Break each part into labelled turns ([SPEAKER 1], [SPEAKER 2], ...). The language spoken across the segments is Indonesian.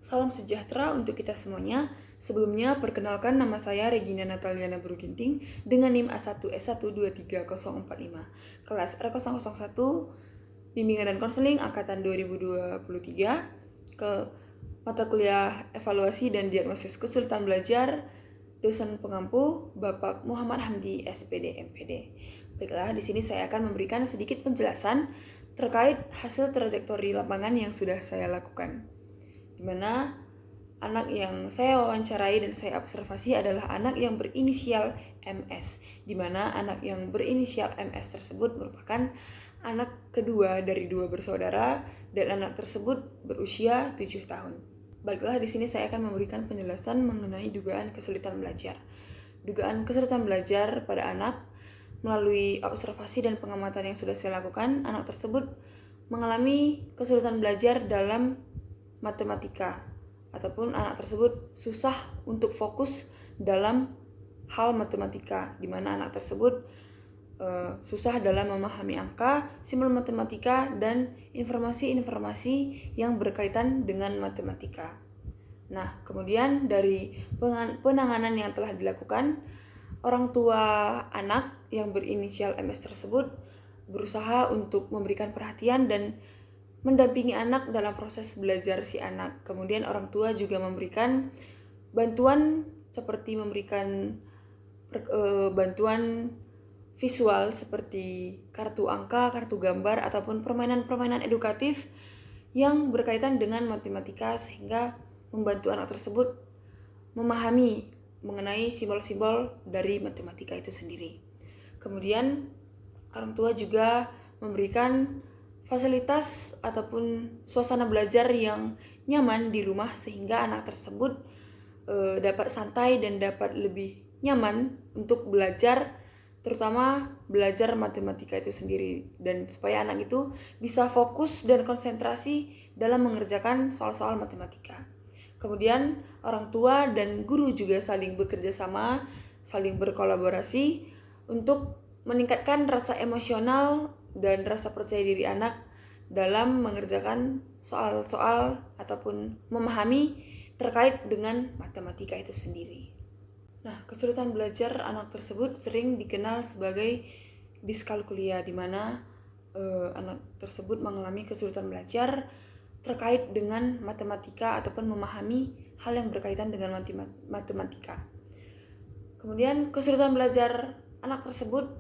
[SPEAKER 1] Salam sejahtera untuk kita semuanya. Sebelumnya, perkenalkan nama saya Regina Nataliana Bruginting dengan NIM A1S1230045, kelas R001, Bimbingan dan Konseling Angkatan 2023, ke mata kuliah Evaluasi dan Diagnosis Kesulitan Belajar, dosen pengampu Bapak Muhammad Hamdi, SPD, MPD. Baiklah, di sini saya akan memberikan sedikit penjelasan terkait hasil trajektori lapangan yang sudah saya lakukan, di mana anak yang saya wawancarai dan saya observasi adalah anak yang berinisial MS, di mana anak yang berinisial MS tersebut merupakan anak kedua dari 2 bersaudara dan anak tersebut berusia 7 tahun. Baiklah, di sini saya akan memberikan penjelasan mengenai dugaan kesulitan belajar. Dugaan kesulitan belajar pada anak melalui observasi dan pengamatan yang sudah saya lakukan, anak tersebut mengalami kesulitan belajar dalam matematika, ataupun anak tersebut susah untuk fokus dalam hal matematika, di mana anak tersebut susah dalam memahami angka, simbol matematika, dan informasi-informasi yang berkaitan dengan matematika. Nah, kemudian dari penanganan yang telah dilakukan, orang tua anak yang berinisial MS tersebut berusaha untuk memberikan perhatian dan mendampingi anak dalam proses belajar si anak. Kemudian orang tua juga memberikan bantuan seperti memberikan bantuan visual seperti kartu angka, kartu gambar, ataupun permainan-permainan edukatif yang berkaitan dengan matematika, sehingga membantu anak tersebut memahami mengenai simbol-simbol dari matematika itu sendiri. Kemudian orang tua juga memberikan fasilitas ataupun suasana belajar yang nyaman di rumah, sehingga anak tersebut dapat santai dan dapat lebih nyaman untuk belajar, terutama belajar matematika itu sendiri, dan supaya anak itu bisa fokus dan konsentrasi dalam mengerjakan soal-soal matematika. Kemudian orang tua dan guru juga saling bekerja sama, saling berkolaborasi untuk meningkatkan rasa emosional dan rasa percaya diri anak dalam mengerjakan soal-soal ataupun memahami terkait dengan matematika itu sendiri. Nah, kesulitan belajar anak tersebut sering dikenal sebagai diskalkulia, di mana anak tersebut mengalami kesulitan belajar terkait dengan matematika ataupun memahami hal yang berkaitan dengan matematika. Kemudian kesulitan belajar anak tersebut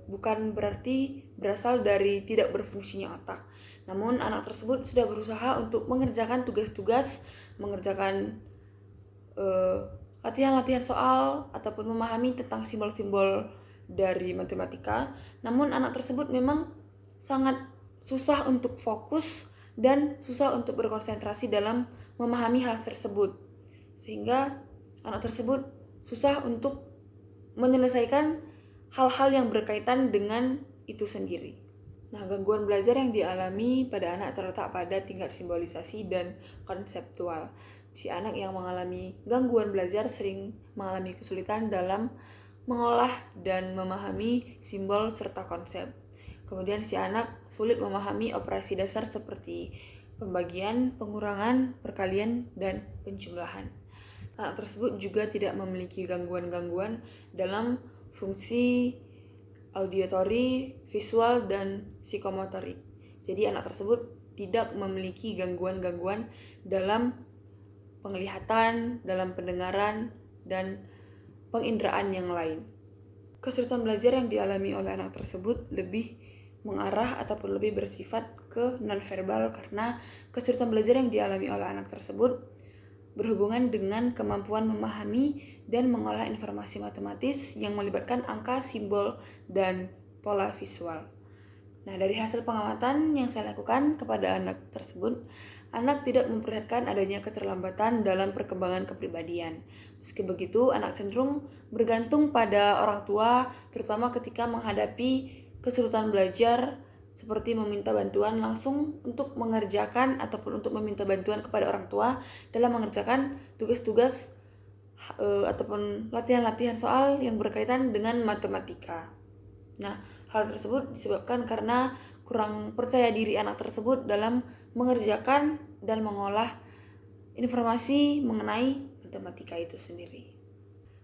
[SPEAKER 1] bukan berarti berasal dari tidak berfungsinya otak. Namun anak tersebut sudah berusaha untuk mengerjakan tugas-tugas, mengerjakan latihan-latihan soal ataupun memahami tentang simbol-simbol dari matematika. Namun anak tersebut memang sangat susah untuk fokus dan susah untuk berkonsentrasi dalam memahami hal tersebut, sehingga anak tersebut susah untuk menyelesaikan hal-hal yang berkaitan dengan itu sendiri. Nah, gangguan belajar yang dialami pada anak terletak pada tingkat simbolisasi dan konseptual. Si anak yang mengalami gangguan belajar sering mengalami kesulitan dalam mengolah dan memahami simbol serta konsep. Kemudian si anak sulit memahami operasi dasar seperti pembagian, pengurangan, perkalian, dan penjumlahan. Anak tersebut juga tidak memiliki gangguan-gangguan dalam fungsi auditory, visual, dan psikomotorik. Jadi anak tersebut tidak memiliki gangguan-gangguan dalam penglihatan, dalam pendengaran, dan penginderaan yang lain. Kesulitan belajar yang dialami oleh anak tersebut lebih mengarah ataupun lebih bersifat ke nonverbal, karena kesulitan belajar yang dialami oleh anak tersebut berhubungan dengan kemampuan memahami dan mengolah informasi matematis yang melibatkan angka, simbol, dan pola visual. Nah, dari hasil pengamatan yang saya lakukan kepada anak tersebut, anak tidak memperlihatkan adanya keterlambatan dalam perkembangan kepribadian. Meski begitu, anak cenderung bergantung pada orang tua, terutama ketika menghadapi kesulitan belajar, seperti meminta bantuan langsung untuk mengerjakan ataupun untuk meminta bantuan kepada orang tua dalam mengerjakan tugas-tugas ataupun latihan-latihan soal yang berkaitan dengan matematika. Nah, hal tersebut disebabkan karena kurang percaya diri anak tersebut dalam mengerjakan dan mengolah informasi mengenai matematika itu sendiri.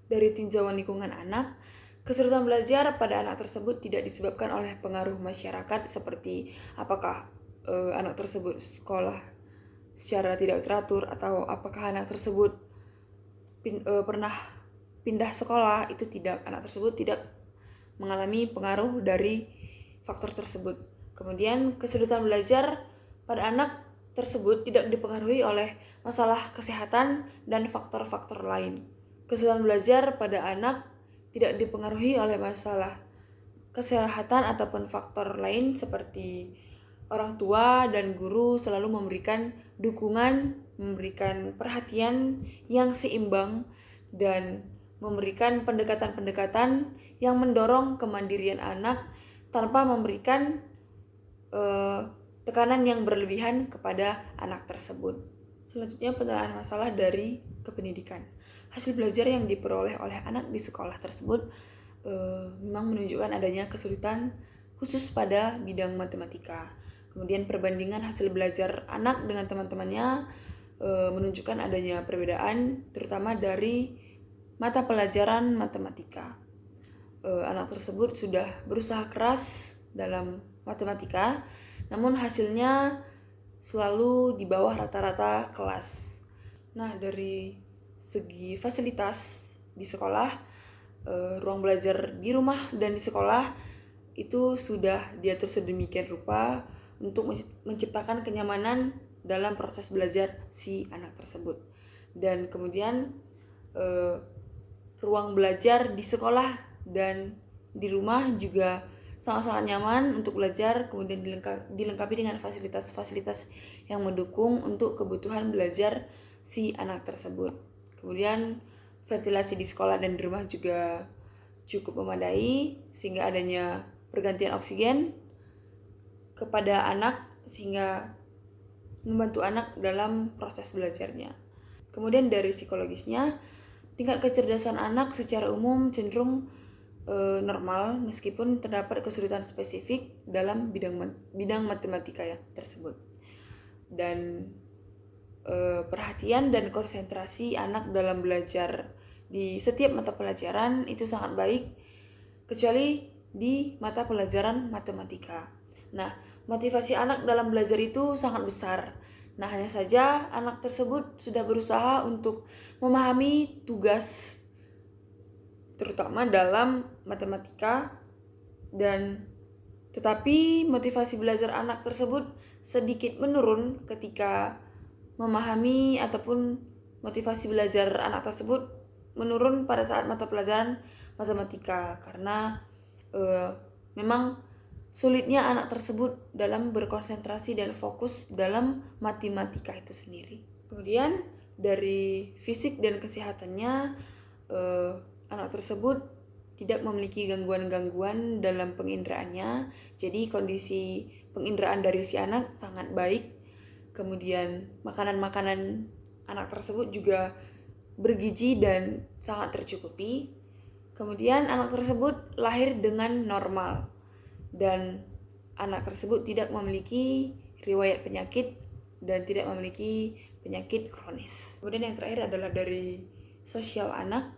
[SPEAKER 1] Dari tinjauan lingkungan anak, kesulitan belajar pada anak tersebut tidak disebabkan oleh pengaruh masyarakat seperti apakah anak tersebut sekolah secara tidak teratur atau apakah anak tersebut pernah pindah sekolah. Itu tidak, anak tersebut tidak mengalami pengaruh dari faktor tersebut. Kemudian kesulitan belajar pada anak tersebut tidak dipengaruhi oleh masalah kesehatan dan faktor-faktor lain. Kesulitan belajar pada anak tidak dipengaruhi oleh masalah kesehatan ataupun faktor lain seperti orang tua dan guru selalu memberikan dukungan, memberikan perhatian yang seimbang, dan memberikan pendekatan-pendekatan yang mendorong kemandirian anak tanpa memberikan tekanan yang berlebihan kepada anak tersebut. Selanjutnya, penilaian masalah dari kependidikan. Hasil belajar yang diperoleh oleh anak di sekolah tersebut memang menunjukkan adanya kesulitan khusus pada bidang matematika. Kemudian perbandingan hasil belajar anak dengan teman-temannya menunjukkan adanya perbedaan, terutama dari mata pelajaran matematika. Anak tersebut sudah berusaha keras dalam matematika, namun hasilnya selalu di bawah rata-rata kelas. Nah, dari segi fasilitas di sekolah, ruang belajar di rumah dan di sekolah itu sudah diatur sedemikian rupa untuk menciptakan kenyamanan dalam proses belajar si anak tersebut. Dan kemudian ruang belajar di sekolah dan di rumah juga sangat-sangat nyaman untuk belajar, kemudian dilengkapi dengan fasilitas-fasilitas yang mendukung untuk kebutuhan belajar si anak tersebut. Kemudian ventilasi di sekolah dan di rumah juga cukup memadai sehingga adanya pergantian oksigen kepada anak sehingga membantu anak dalam proses belajarnya. Kemudian dari psikologisnya, tingkat kecerdasan anak secara umum cenderung normal meskipun terdapat kesulitan spesifik dalam bidang matematika ya tersebut. Dan perhatian dan konsentrasi anak dalam belajar di setiap mata pelajaran itu sangat baik, kecuali di mata pelajaran matematika. Nah, motivasi anak dalam belajar itu sangat besar. Nah, hanya saja anak tersebut sudah berusaha untuk memahami tugas terutama dalam matematika, dan tetapi motivasi belajar anak tersebut sedikit menurun ketika memahami ataupun motivasi belajar anak tersebut menurun pada saat mata pelajaran matematika karena memang sulitnya anak tersebut dalam berkonsentrasi dan fokus dalam matematika itu sendiri. Kemudian dari fisik dan kesehatannya, anak tersebut tidak memiliki gangguan-gangguan dalam pengindraannya, jadi kondisi penginderaan dari si anak sangat baik. Kemudian makanan-makanan anak tersebut juga bergizi dan sangat tercukupi. Kemudian anak tersebut lahir dengan normal dan anak tersebut tidak memiliki riwayat penyakit dan tidak memiliki penyakit kronis. Kemudian yang terakhir adalah dari sosial anak,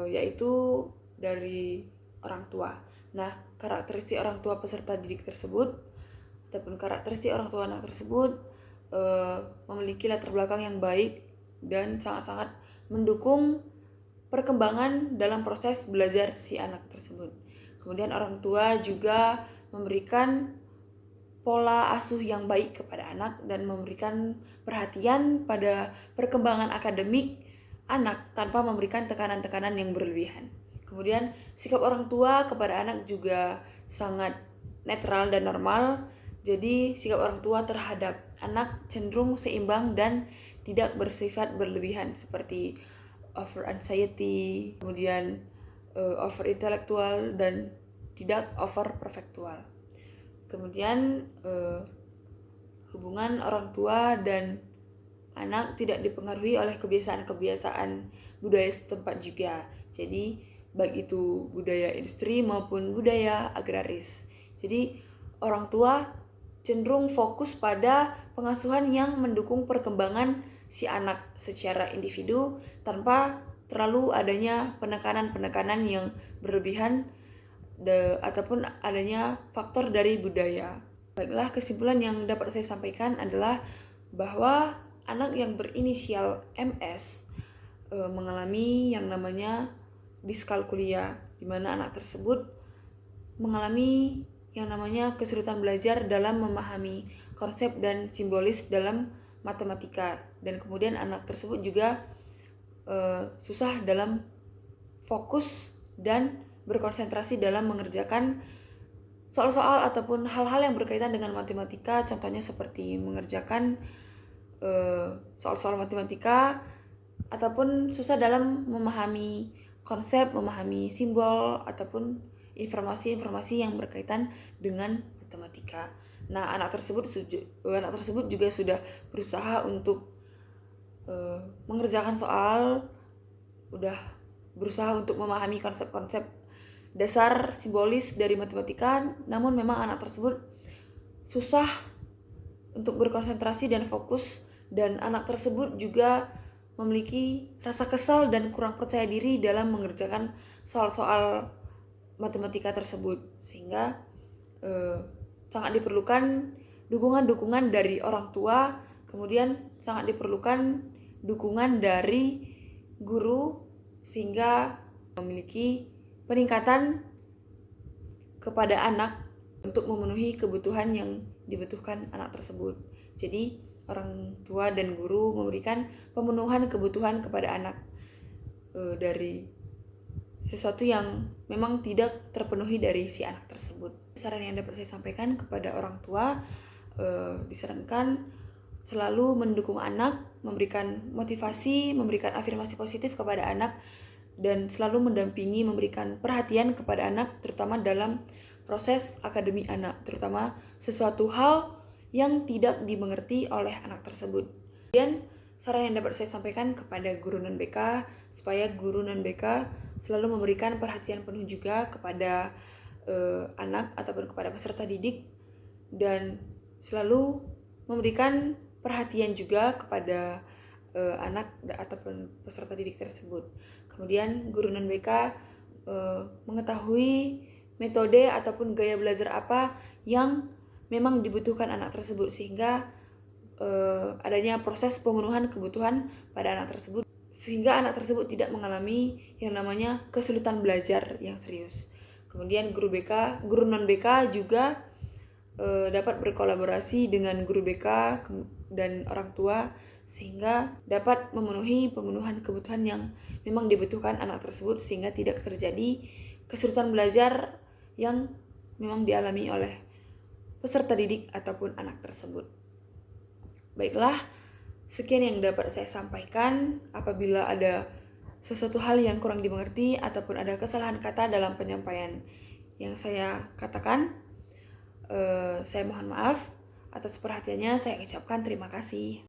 [SPEAKER 1] yaitu dari orang tua. Nah, karakteristik orang tua peserta didik tersebut ataupun karakteristik orang tua anak tersebut memiliki latar belakang yang baik dan sangat-sangat mendukung perkembangan dalam proses belajar si anak tersebut. Kemudian orang tua juga memberikan pola asuh yang baik kepada anak dan memberikan perhatian pada perkembangan akademik anak tanpa memberikan tekanan-tekanan yang berlebihan. Kemudian sikap orang tua kepada anak juga sangat netral dan normal. Jadi sikap orang tua terhadap anak cenderung seimbang dan tidak bersifat berlebihan seperti over anxiety, kemudian over intelektual dan tidak over perfektual. Kemudian hubungan orang tua dan anak tidak dipengaruhi oleh kebiasaan-kebiasaan budaya setempat juga. Jadi baik itu budaya industri maupun budaya agraris. Jadi orang tua cenderung fokus pada pengasuhan yang mendukung perkembangan si anak secara individu tanpa terlalu adanya penekanan-penekanan yang berlebihan ataupun adanya faktor dari budaya. Baiklah, kesimpulan yang dapat saya sampaikan adalah bahwa anak yang berinisial MS mengalami yang namanya diskalkulia, di mana anak tersebut mengalami yang namanya kesulitan belajar dalam memahami konsep dan simbolis dalam matematika, dan kemudian anak tersebut juga susah dalam fokus dan berkonsentrasi dalam mengerjakan soal-soal ataupun hal-hal yang berkaitan dengan matematika, contohnya seperti mengerjakan soal-soal matematika, ataupun susah dalam memahami konsep, memahami simbol, ataupun informasi-informasi yang berkaitan dengan matematika. Nah, anak tersebut juga sudah berusaha untuk mengerjakan soal, udah berusaha untuk memahami konsep-konsep dasar simbolis dari matematika, namun memang anak tersebut susah untuk berkonsentrasi dan fokus, dan anak tersebut juga memiliki rasa kesal dan kurang percaya diri dalam mengerjakan soal-soal matematika tersebut, sehingga sangat diperlukan dukungan-dukungan dari orang tua, kemudian sangat diperlukan dukungan dari guru sehingga memiliki peningkatan kepada anak untuk memenuhi kebutuhan yang dibutuhkan anak tersebut. Jadi orang tua dan guru memberikan pemenuhan kebutuhan kepada anak dari sesuatu yang memang tidak terpenuhi dari si anak tersebut. Saran yang dapat saya sampaikan kepada orang tua, disarankan selalu mendukung anak, memberikan motivasi, memberikan afirmasi positif kepada anak, dan selalu mendampingi, memberikan perhatian kepada anak, terutama dalam proses akademik anak, terutama sesuatu hal yang tidak dimengerti oleh anak tersebut. Kemudian saran yang dapat saya sampaikan kepada guru non-BK, supaya guru non-BK selalu memberikan perhatian penuh juga kepada anak ataupun kepada peserta didik, dan selalu memberikan perhatian juga kepada anak ataupun peserta didik tersebut. Kemudian guru non-BK mengetahui metode ataupun gaya belajar apa yang memang dibutuhkan anak tersebut, sehingga adanya proses pemenuhan kebutuhan pada anak tersebut, sehingga anak tersebut tidak mengalami yang namanya kesulitan belajar yang serius. Kemudian guru non-BK juga dapat berkolaborasi dengan guru BK dan orang tua, sehingga dapat pemenuhan kebutuhan yang memang dibutuhkan anak tersebut, sehingga tidak terjadi kesulitan belajar yang memang dialami oleh peserta didik ataupun anak tersebut. Baiklah, sekian yang dapat saya sampaikan. Apabila ada sesuatu hal yang kurang dimengerti ataupun ada kesalahan kata dalam penyampaian yang saya katakan, saya mohon maaf. Atas perhatiannya saya ucapkan terima kasih.